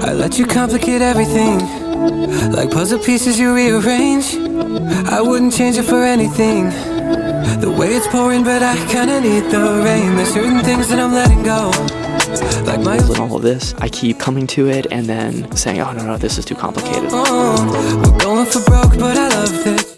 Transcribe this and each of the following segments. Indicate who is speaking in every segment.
Speaker 1: I let you complicate everything, like puzzle pieces you rearrange. I wouldn't change it for anything, the way it's pouring, but I kinda need the rain. There's certain things that I'm letting go, like my
Speaker 2: with all of this, I keep coming to it and then saying, oh no, this is too complicated.
Speaker 1: we're going for broke, but I love this.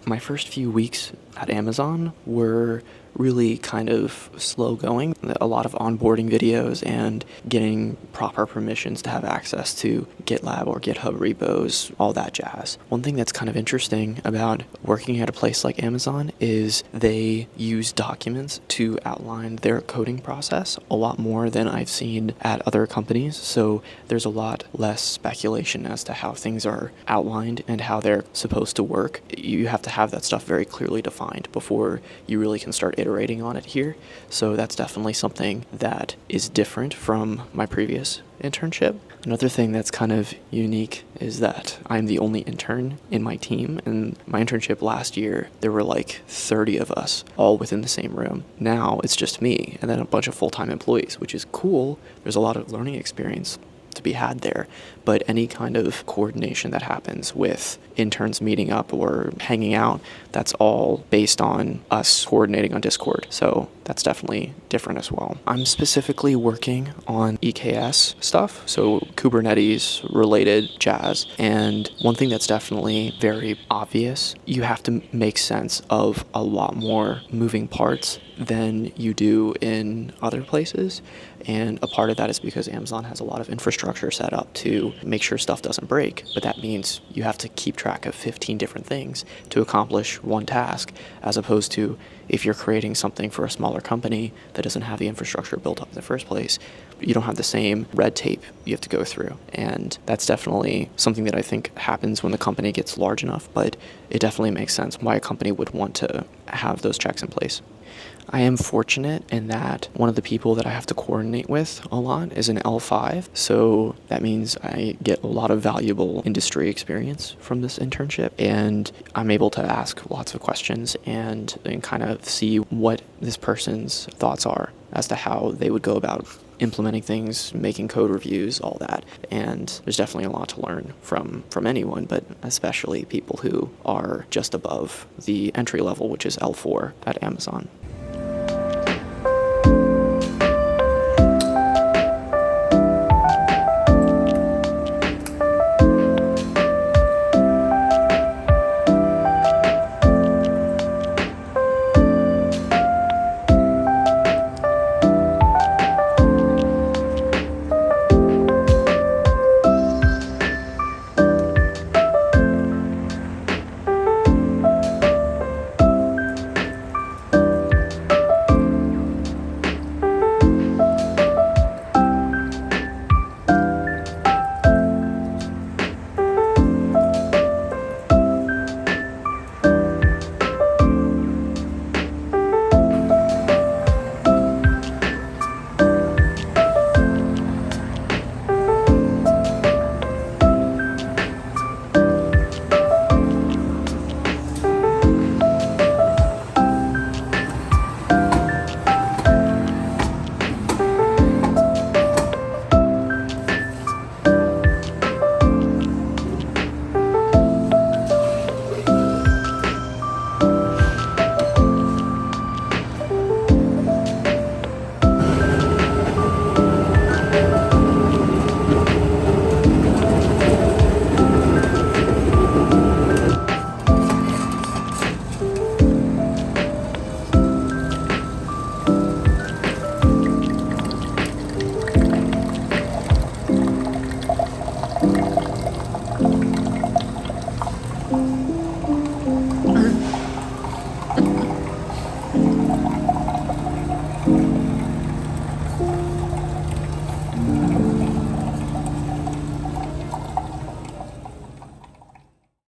Speaker 2: My first few weeks at Amazon were really kind of slow going. A lot of onboarding videos and getting proper permissions to have access to GitLab or GitHub repos, all that jazz. One thing that's kind of interesting about working at a place like Amazon is they use documents to outline their coding process a lot more than I've seen at other companies. So there's a lot less speculation as to how things are outlined and how they're supposed to work. You have to have that stuff very clearly defined before you really can start iterating on it here. So that's definitely something that is different from my previous internship. Another thing that's kind of unique is that I'm the only intern in my team. And my internship last year, there were like 30 of us all within the same room. Now it's just me and then a bunch of full-time employees, which is cool. There's a lot of learning experience to be had there, but any kind of coordination that happens with interns meeting up or hanging out, that's all based on us coordinating on Discord. So that's definitely different as well. I'm specifically working on EKS stuff, so Kubernetes related jazz. And one thing that's definitely very obvious, you have to make sense of a lot more moving parts than you do in other places. And a part of that is because Amazon has a lot of infrastructure set up to make sure stuff doesn't break. But that means you have to keep track of 15 different things to accomplish one task, as opposed to if you're creating something for a smaller company that doesn't have the infrastructure built up in the first place, you don't have the same red tape you have to go through. And that's definitely something that I think happens when the company gets large enough, but it definitely makes sense why a company would want to have those checks in place. I am fortunate in that one of the people that I have to coordinate with a lot is an L5, so that means I get a lot of valuable industry experience from this internship, and I'm able to ask lots of questions and kind of see what this person's thoughts are as to how they would go about implementing things, making code reviews, all that. And there's definitely a lot to learn from anyone, but especially people who are just above the entry level, which is L4 at Amazon.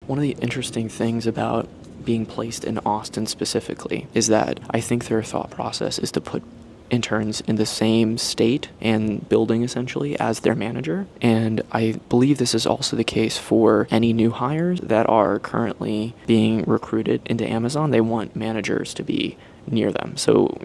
Speaker 2: One of the interesting things about being placed in Austin specifically is that I think their thought process is to put interns in the same state and building essentially as their manager. And I believe this is also the case for any new hires that are currently being recruited into Amazon. They want managers to be near them. So,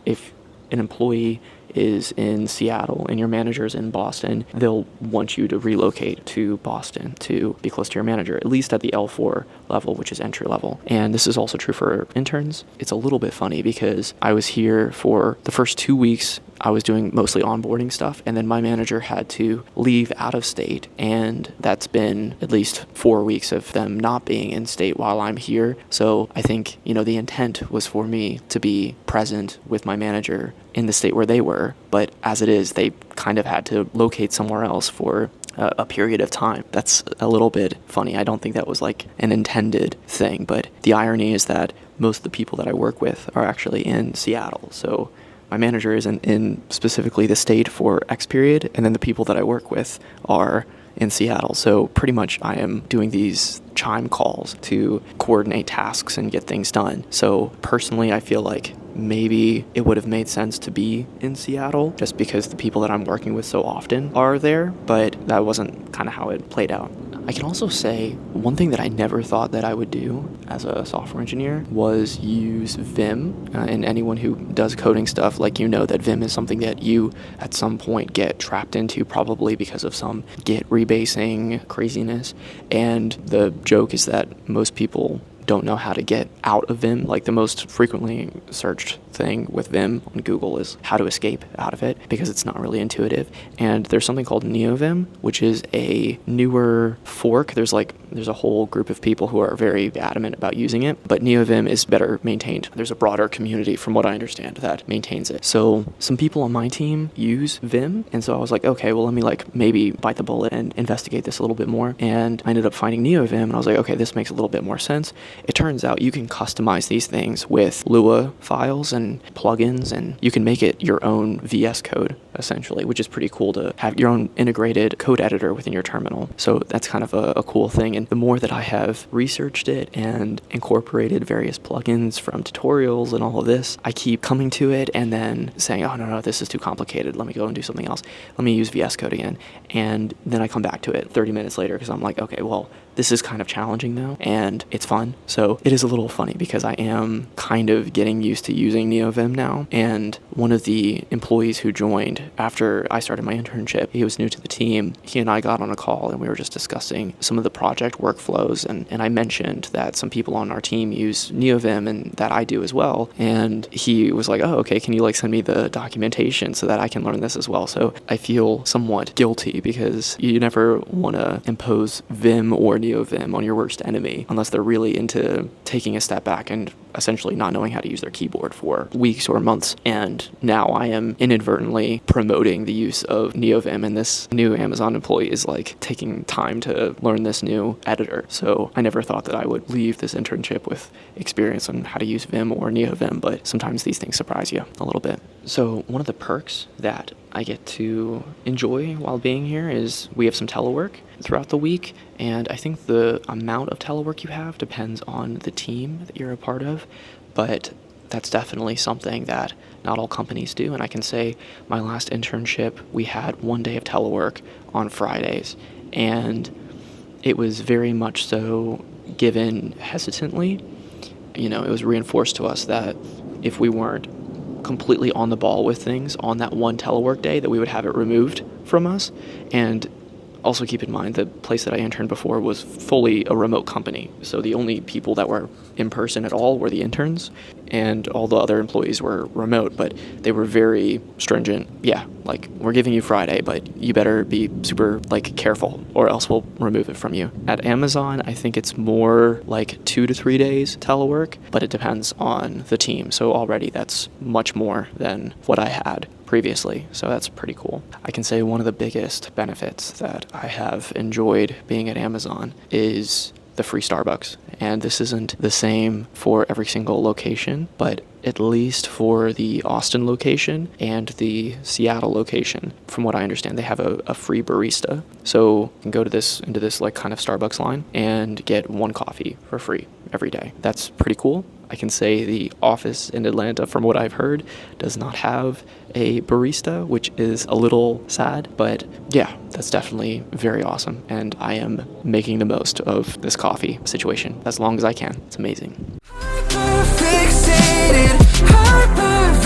Speaker 2: if an employee is in Seattle and your manager's in Boston, they'll want you to relocate to Boston to be close to your manager, at least at the L4 level, which is entry level. And this is also true for interns. It's a little bit funny because I was here for the first 2 weeks. I was doing mostly onboarding stuff, and then my manager had to leave out of state, and that's been at least 4 weeks of them not being in state while I'm here. So I think, the intent was for me to be present with my manager in the state where they were, but as it is, they kind of had to locate somewhere else for a period of time. That's a little bit funny. I don't think that was like an intended thing, but the irony is that most of the people that I work with are actually in Seattle. So my manager is in specifically the state for X period, and then the people that I work with are in Seattle. So pretty much I am doing these chime calls to coordinate tasks and get things done. So personally, I feel like maybe it would have made sense to be in Seattle just because the people that I'm working with so often are there, but that wasn't kind of how it played out. I can also say one thing that I never thought that I would do as a software engineer was use Vim. And anyone who does coding stuff, that Vim is something that you at some point get trapped into, probably because of some Git rebasing craziness. And the joke is that most people don't know how to get out of Vim. Like, the most frequently searched thing with Vim on Google is how to escape out of it, because it's not really intuitive. And there's something called NeoVim, which is a newer fork. There's a whole group of people who are very adamant about using it, but NeoVim is better maintained. There's a broader community, from what I understand, that maintains it. So some people on my team use Vim, and so I was like, okay, well, let me maybe bite the bullet and investigate this a little bit more. And I ended up finding NeoVim, and I was like, okay, this makes a little bit more sense. It turns out you can customize these things with Lua files and plugins, and you can make it your own VS Code, essentially, which is pretty cool to have your own integrated code editor within your terminal. So that's kind of a cool thing. And the more that I have researched it and incorporated various plugins from tutorials and all of this, I keep coming to it and then saying, oh, no, this is too complicated. Let me go and do something else. Let me use VS Code again. And then I come back to it 30 minutes later because I'm like, okay, well, this is kind of challenging though, and it's fun. So it is a little funny because I am kind of getting used to using NeoVim now. And one of the employees who joined after I started my internship, he was new to the team. He and I got on a call and we were just discussing some of the project workflows. And I mentioned that some people on our team use NeoVim and that I do as well. And he was like, oh, okay, can you send me the documentation so that I can learn this as well? So I feel somewhat guilty because you never want to impose Vim or NeoVim on your worst enemy unless they're really into taking a step back and essentially not knowing how to use their keyboard for weeks or months. And now I am inadvertently promoting the use of NeoVim, and this new Amazon employee is taking time to learn this new editor. So I never thought that I would leave this internship with experience on how to use Vim or NeoVim, but sometimes these things surprise you a little bit. So one of the perks that I get to enjoy while being here is we have some telework throughout the week, and I think the amount of telework you have depends on the team that you're a part of, but that's definitely something that not all companies do. And I can say my last internship, we had 1 day of telework on Fridays, and it was very much so given hesitantly. It was reinforced to us that if we weren't completely on the ball with things on that one telework day, that we would have it removed from us. And also keep in mind, the place that I interned before was fully a remote company. So the only people that were in person at all were the interns, and all the other employees were remote, but they were very stringent. Yeah, we're giving you Friday, but you better be super careful or else we'll remove it from you. At Amazon, I think it's more 2 to 3 days telework, but it depends on the team. So already that's much more than what I had previously, so that's pretty cool. I can say one of the biggest benefits that I have enjoyed being at Amazon is the free Starbucks. And this isn't the same for every single location, but at least for the Austin location and the Seattle location, from what I understand, they have a free barista. So you can go to into this like kind of Starbucks line and get one coffee for free every day. That's pretty cool. I can say the office in Atlanta, from what I've heard, does not have a barista, which is a little sad, but yeah, that's definitely very awesome. And I am making the most of this coffee situation as long as I can. It's amazing.
Speaker 1: Hyper-fixated, hyper